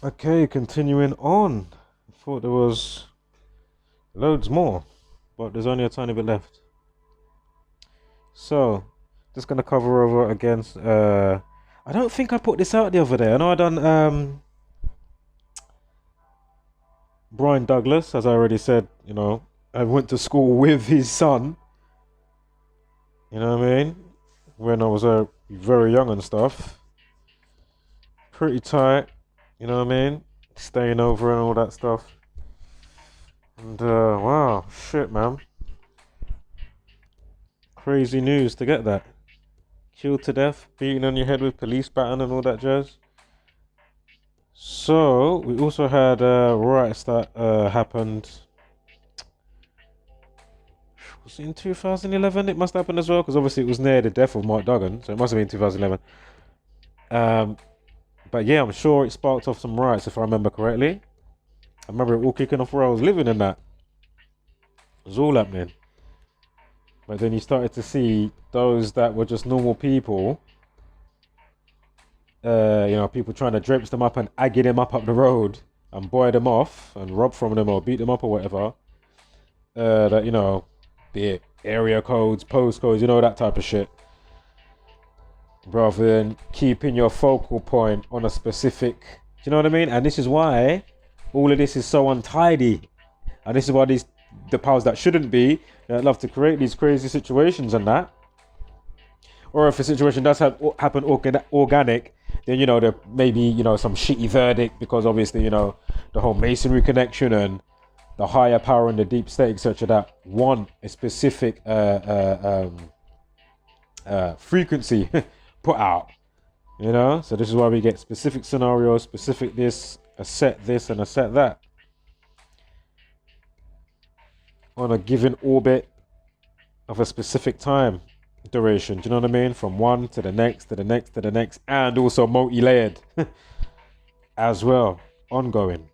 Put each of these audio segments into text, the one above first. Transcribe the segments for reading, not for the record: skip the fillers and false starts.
Okay, continuing on. I thought there was loads more, but there's only a tiny bit left. So, just gonna cover over against. I don't think I put this out the other day. I know I done Brian Douglas, as I already said. I went to school with his son. You know what I mean? When I was very young and stuff. Pretty tight. You know what I mean? Staying over and all that stuff. And wow, shit, man. Crazy news to get that. Killed to death, beaten on your head with police baton and all that jazz. So we also had riots that happened. Was it in 2011? It must happen as well, because obviously it was near the death of Mark Duggan, so it must have been 2011. But yeah, I'm sure it sparked off some riots if I remember correctly. I remember it all kicking off where I was living in that. It was all happening. But then you started to see those that were just normal people. People trying to drench them up and aggie them up the road and buy them off and rob from them or beat them up or whatever. Be it area codes, postcodes, that type of shit. Rather than keeping your focal point on a specific, do you know what I mean? And this is why all of this is so untidy. And this is why the powers that shouldn't be, that love to create these crazy situations and that. Or if a situation does happen organic, then there may be some shitty verdict because obviously the whole masonry connection and the higher power and the deep state, etc., that want a specific frequency put out. So this is why we get specific scenarios, specific this, a set this and a set that on a given orbit of a specific time duration. Do you know what I mean? From one to the next, to the next, to the next, and also multi-layered as well, ongoing.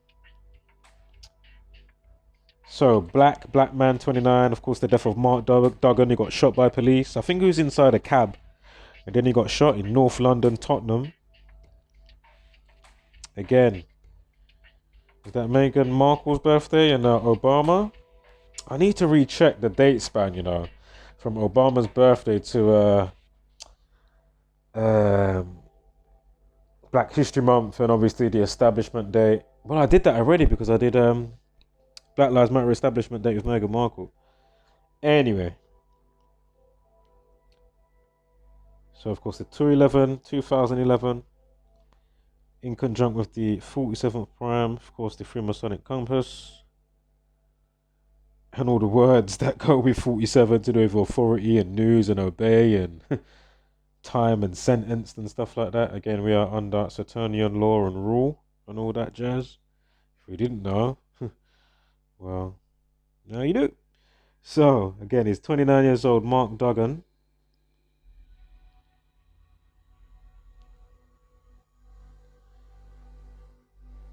So black man 29, of course the death of Mark Duggan. He got shot by police. I think he was inside a cab, and then he got shot in North London, Tottenham. Again, is that Meghan Markle's birthday and Obama? I need to recheck the date span, from Obama's birthday to Black History Month and obviously the Establishment Day. Well, I did that already because I did Black Lives Matter Establishment Day with Meghan Markle. Anyway. So, of course, the 2011, in conjunction with the 47th Prime, of course, the Freemasonic Compass. And all the words that go with 47 to do with authority and news and obey and time and sentenced and stuff like that. Again, we are under Saturnian law and rule and all that jazz. If we didn't know, well, now you do. So, again, he's 29 years old, Mark Duggan.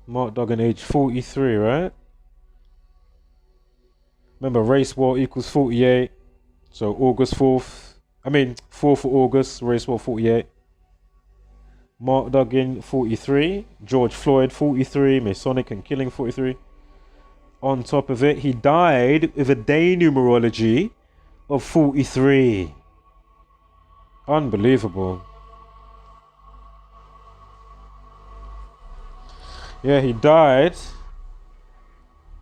Mark Duggan, age 43, right? Remember, race war equals 48. So August 4th. 4th of August, race war 48. Mark Duggan, 43. George Floyd, 43. Masonic and killing, 43. On top of it, he died with a day numerology of 43. Unbelievable. Yeah, he died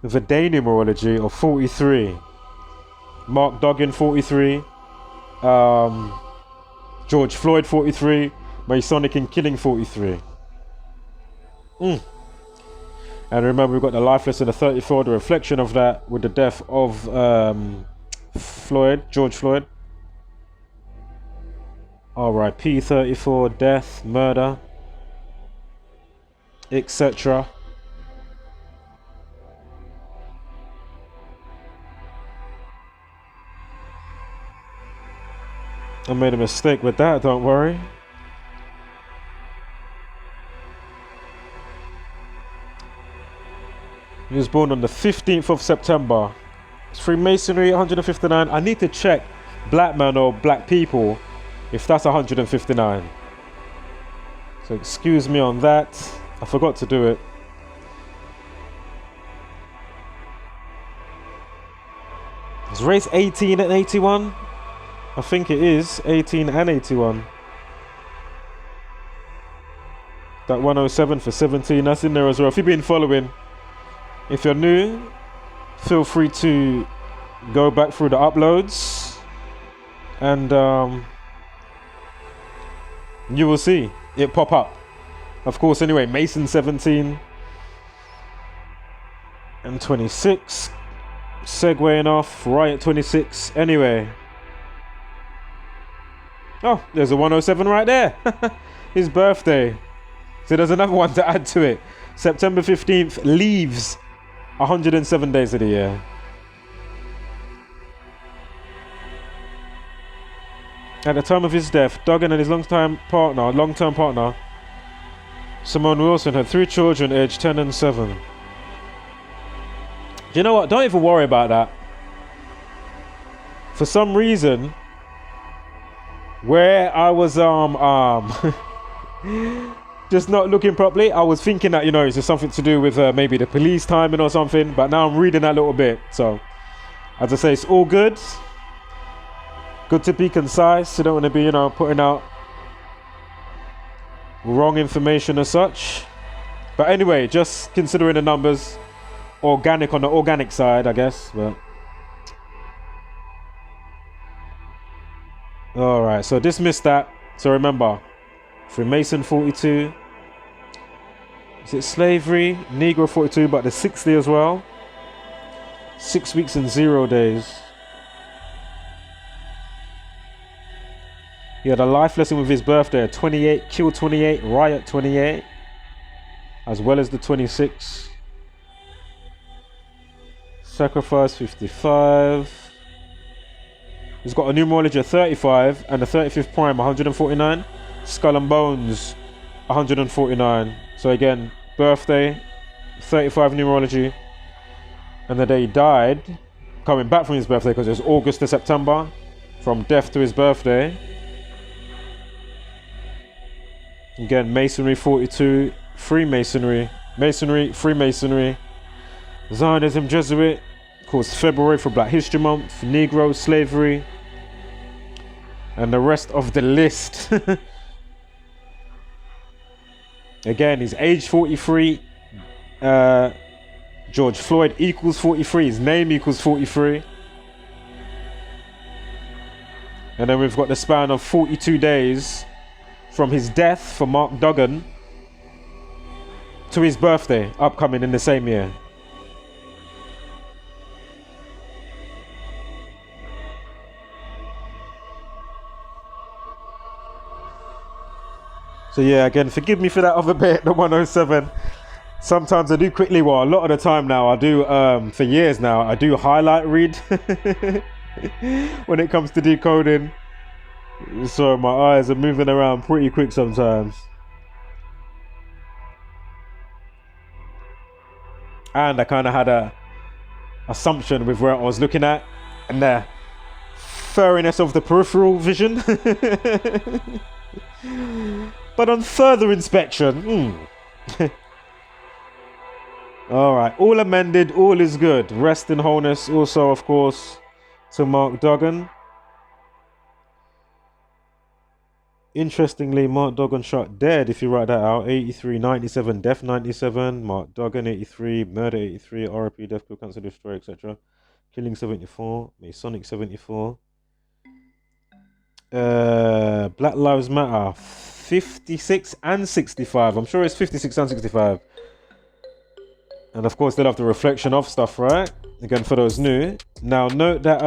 with a day numerology of 43. Mark Duggan, 43. George Floyd, 43. Masonic and killing, 43. And remember, we've got the lifeless and the 34, the reflection of that with the death of George Floyd. R.I.P. 34, death, murder, etc. I made a mistake with that, don't worry. He was born on the 15th of September. It's Freemasonry, 159. I need to check black man or black people if that's 159. So excuse me on that. I forgot to do it. Is race 18 and 81? I think it is 18 and 81. That 107 for 17, that's in there as well. If you've been following, if you're new, feel free to go back through the uploads and you will see it pop up. Of course, anyway, Mason 17 and 26. Segwaying off, Riot 26. Anyway. Oh, there's a 107 right there. His birthday. So there's another one to add to it. September 15th leaves 107 days of the year. At the time of his death, Duggan and his long-term partner, Simone Wilson, had 3 children aged 10 and 7. Do you know what? Don't even worry about that. For some reason, where I was just not looking properly, I was thinking that, you know, it's just something to do with maybe the police timing or something, but now I'm reading that a little bit. So, as I say, it's all good. Good to be concise. You don't want to be, you know, putting out wrong information as such. But anyway, just considering the numbers, organic on the organic side, I guess. But all right, so dismiss that. So remember, Freemason 42. Is it slavery? Negro 42, but the 60 as well. 6 weeks and 0 days. He had a life lesson with his birthday, 28, Kill 28, Riot 28, as well as the 26. Sacrifice 55. He's got a numerology of 35 and the 35th prime 149. Skull and Bones 149. So again, birthday, 35 numerology, and the day he died, coming back from his birthday because it was August to September, from death to his birthday. Again, Masonry 42, Freemasonry, Masonry, Freemasonry, Zionism, Jesuit. Of course, February for Black History Month, Negro, slavery, and the rest of the list. Again, he's age 43. George Floyd equals 43. His name equals 43. And then we've got the span of 42 days from his death for Mark Duggan to his birthday, upcoming in the same year. So yeah, again, forgive me for that other bit, the 107. Sometimes I do quickly, well, a lot of the time now, I do, for years now, I do highlight read when it comes to decoding. So my eyes are moving around pretty quick sometimes. And I kind of had a assumption with where I was looking at and the furriness of the peripheral vision. But on further inspection, all right, all amended, all is good. Rest in wholeness also, of course, to Mark Duggan. Interestingly, Mark Duggan shot dead, if you write that out. 83, 97, death 97, Mark Duggan 83, murder 83, RP, death, kill, cancer, destroy, etc. Killing 74, Masonic 74. Black Lives Matter 56 and 65. I'm sure it's 56 and 65. And of course, they'll have the reflection of stuff, right? Again, for those new. Now, note that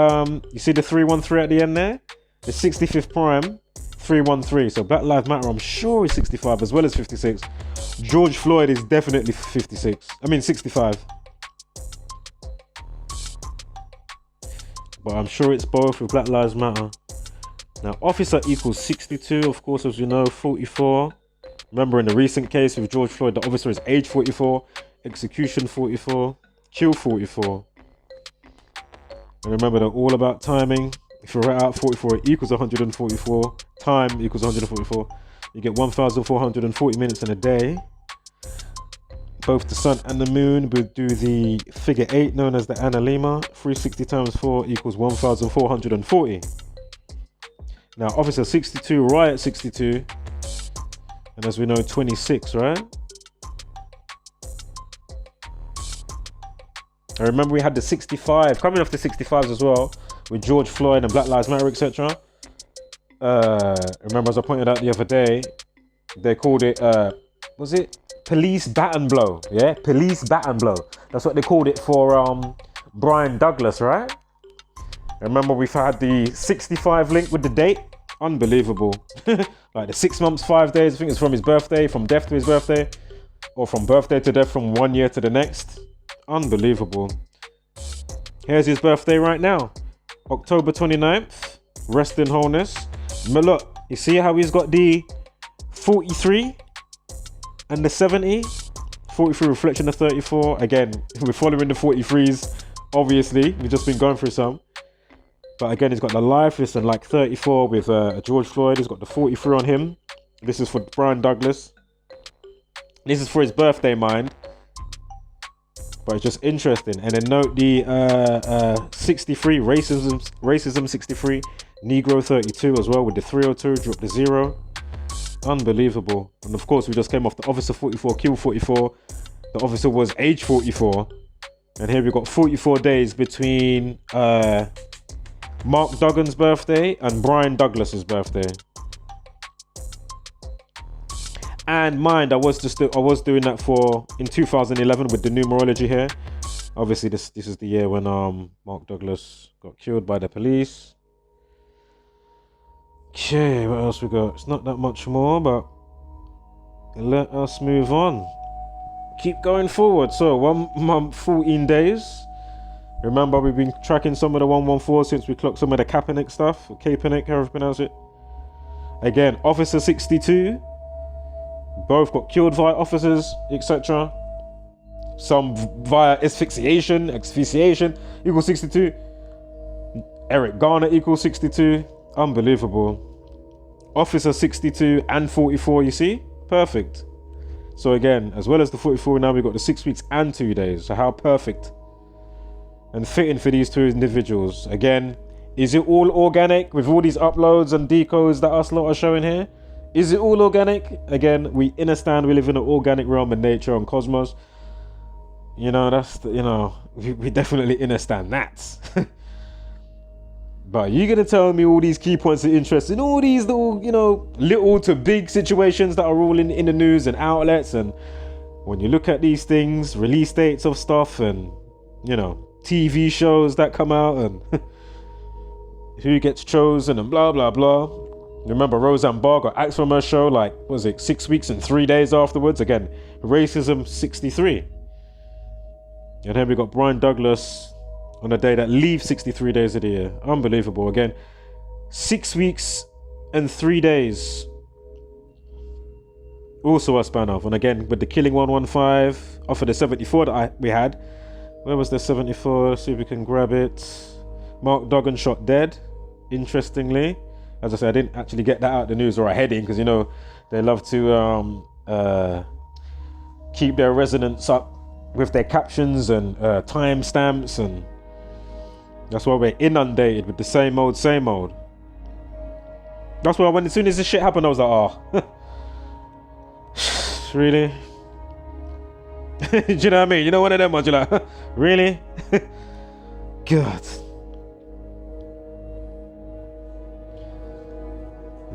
you see the 313 at the end there? The 65th prime. 313. So Black Lives Matter, I'm sure, is 65 as well as 56. George Floyd is definitely 56. I mean 65. But I'm sure it's both with Black Lives Matter. Now, officer equals 62, of course, as you know, 44. Remember in the recent case with George Floyd, the officer is age 44, execution 44, kill 44. And remember, they're all about timing. If you write out 44 equals 144, time equals 144, you get 1,440 minutes in a day. both the sun and the moon. We'll do the figure 8 known as the analemma. 360 times 4 equals 1440. Now officer 62, riot 62, and as we know 26, right? I remember we had the 65, coming off the 65s as well, with George Floyd and Black Lives Matter, etc. Remember, as I pointed out the other day, they called it, was it police bat and blow? Yeah, police bat and blow. That's what they called it for Brian Douglas, right? Remember, we've had the 65 link with the date. Unbelievable. Like the 6 months, 5 days. I think it's from his birthday, from death to his birthday, or from birthday to death, from 1 year to the next. Unbelievable. Here's his birthday right now, October 29th. Rest in wholeness. But look, you see how he's got the 43 and the 70? 43 reflection of 34. Again, we're following the 43s. Obviously, we've just been going through some. But again, he's got the lifeless and like 34 with George Floyd. He's got the 43 on him. This is for Brian Douglas. This is for his birthday, mind. But it's just interesting. And then note the 63, racism 63, Negro 32 as well with the 302, drop the 0. Unbelievable. And of course, we just came off the officer 44, kill 44. The officer was age 44. And here we've got 44 days between Mark Duggan's birthday and Brian Douglas's birthday. And mind, I was doing that for in 2011 with the numerology here. Obviously, this is the year when Mark Douglas got killed by the police. Okay, what else we got? It's not that much more, but let us move on. Keep going forward. So 1 month, 14 days. Remember, we've been tracking some of the 114 since we clocked some of the Kaepernick stuff, or Kaepernick, however you pronounce it. Again, Officer 62. Both got killed via officers, etc. Some via asphyxiation equals 62. Eric Garner equals 62. Unbelievable. Officer 62 and 44, you see? Perfect. So again, as well as the 44, now we've got the 6 weeks and 2 days. So how perfect and fitting for these two individuals. Again, is it all organic with all these uploads and decodes that us lot are showing here? Is it all organic? Again, we understand we live in an organic realm of nature and cosmos. You know, that's the, you know, we definitely understand that. But you're gonna tell me all these key points of interest in all these little, you know, little to big situations that are all in the news and outlets, and when you look at these things, release dates of stuff, and you know, TV shows that come out, and who gets chosen, and blah blah blah. Remember, Roseanne Barr got axed from her show, like, what was it, 6 weeks and 3 days afterwards? Again, racism 63. And then we got Brian Douglas on a day that leaves 63 days of the year. Unbelievable. Again, 6 weeks and 3 days. Also a span off. And again, with the killing 115, off of the 74 that we had. Where was the 74? Let's see if we can grab it. Mark Duggan shot dead, interestingly. As I said, I didn't actually get that out of the news or a heading, because you know they love to keep their resonance up with their captions and timestamps, and that's why we're inundated with the same old. That's why when as soon as this shit happened, I was like, oh, really? Do you know what I mean? You know, one of them ones, you're like, really? God.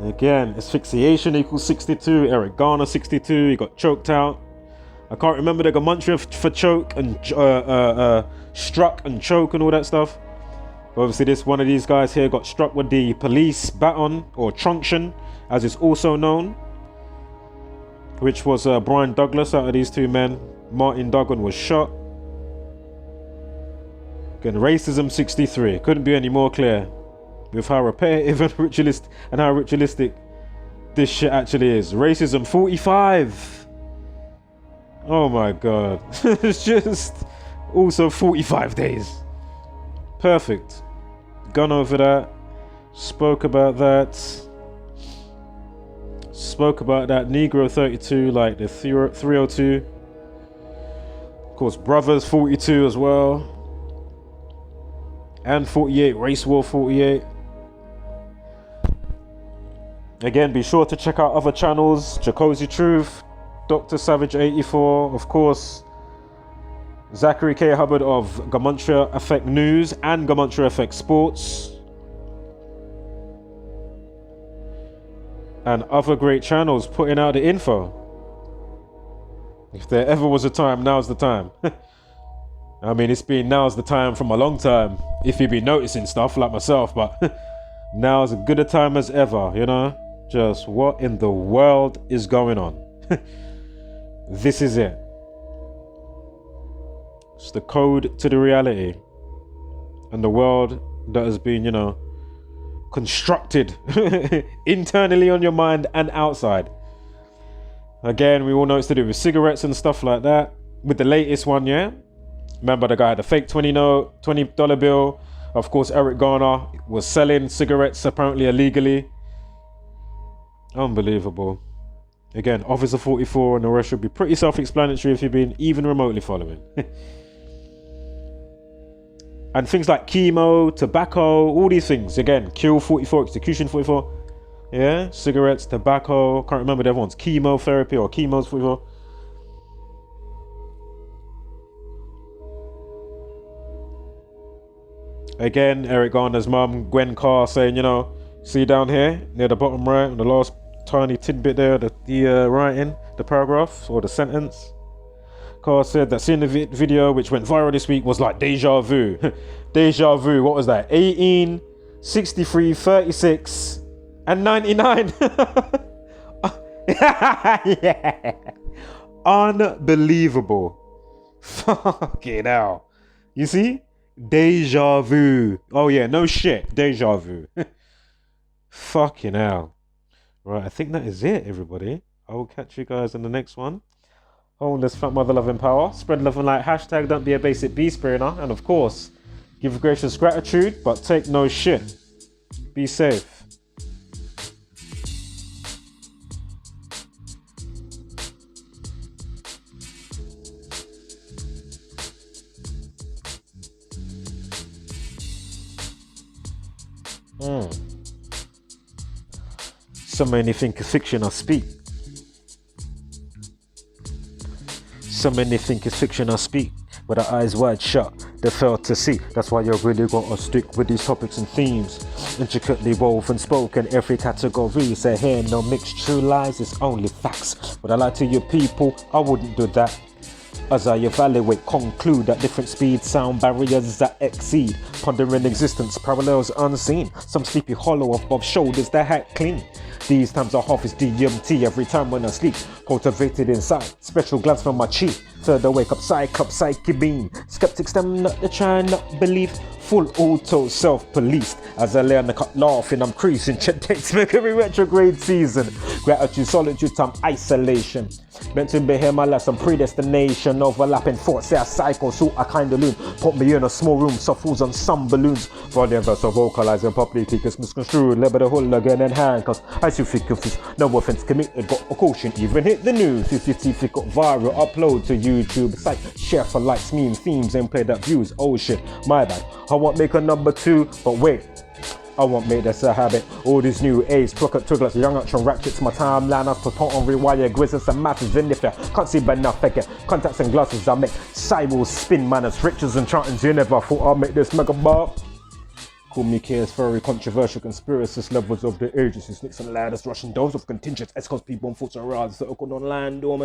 Again, asphyxiation equals 62. Eric Garner 62. He got choked out. I can't remember the Gematria for choke and struck and choke and all that stuff. But obviously, this one of these guys here got struck with the police baton, or truncheon, as it's also known, which was Brian Douglas. Out of these two men, Martin Duggan was shot. Again, racism 63. Couldn't be any more clear with how repetitive and how ritualistic this shit actually is. Racism 45. Oh my god. It's just also 45 days. Perfect. Gone over that. Spoke about that. Spoke about that Negro 32, like the 302. course, Brothers 42 as well. And 48, Race War 48. Again, be sure to check out other channels. Jacozy Truth, Dr. Savage 84, of course, Zachary K. Hubbard of Gematria Effect News and Gematria Effect Sports. And other great channels putting out the info. If there ever was a time, now's the time. I mean, it's been now's the time from a long time, if you've been noticing stuff like myself, but now's as good a time as ever, you know? Just what in the world is going on? This is it. It's the code to the reality. And the world that has been, you know, constructed internally on your mind and outside. Again, we all know it's to do with cigarettes and stuff like that. With the latest one, yeah? Remember the guy had a fake $20 bill. Of course, Eric Garner was selling cigarettes apparently illegally. Unbelievable. Again, Officer 44 and the rest should be pretty self-explanatory if you've been even remotely following. And things like chemo, tobacco, all these things. Again, Kill 44, Execution 44. Yeah, cigarettes, tobacco. Can't remember the other ones. Chemotherapy or chemos 44. Again, Eric Garner's mum, Gwen Carr, saying, you know, see down here near the bottom right, on the last tiny tidbit there, the writing, the paragraph or the sentence. Carr said that seeing the video which went viral this week was like deja vu. Deja vu, what was that? 18, 63, 36, and 99. Yeah. Unbelievable. Fucking hell. You see? Deja vu. Oh yeah, no shit. Deja vu. Fucking hell. Right, I think that is it, everybody. I will catch you guys in the next one. Wholeness, fat mother, love and power. Spread love and light. Hashtag don't be a basic beast burner. And of course, give gracious gratitude, but take no shit. Be safe. Some many think it's fiction I speak. So many think it's fiction I speak. With our eyes wide shut, they fail to see. That's why you really gotta stick with these topics and themes. Intricately woven, spoken, every category. Say here, no mixed true lies, it's only facts. Would I lie to you people? I wouldn't do that. As I evaluate, conclude that different speed sound barriers that exceed. Pondering existence, parallels unseen. Some sleepy hollow above shoulders that hat clean. These times I half is DMT every time when I sleep. Cultivated inside, special glance from my chi. Third I wake up, psyche beam. Skeptics them not to try and not believe. Full auto self-policed. As I lay on the cut laughing, I'm creasing. Check dates Mercury retrograde season. Gratitude, solitude, time isolation. Meant to be here my life, some predestination. Overlapping thoughts, say I cycle, so I kinda loon. Put me in a small room, suffers on some balloons. Volume verse of vocalizing publicly, cause misconstrued. Labor the whole again and handcuffs. I still feel confused, no offense committed. Got a caution, even hit the news. If your teeth got viral, upload to YouTube. Site, share for likes, memes, themes, and play that views. Oh shit, my bad. I won't make a number 2, but wait. I won't make this a habit. All these new age, pocket twigglets, young action ratchets, my timeline, I've put on rewire, grizzles and matters in if you can't see but enough, fake it. Contacts and glasses I make, cyborgs, spin manners, riches and chantings, you never thought I'd make this mega bar. Call me Chaos Furry, controversial conspiracist levels of the ages, who sneaks and ladders, rushing doors of contingents, escorts people and thoughts around, circled on land, dormant.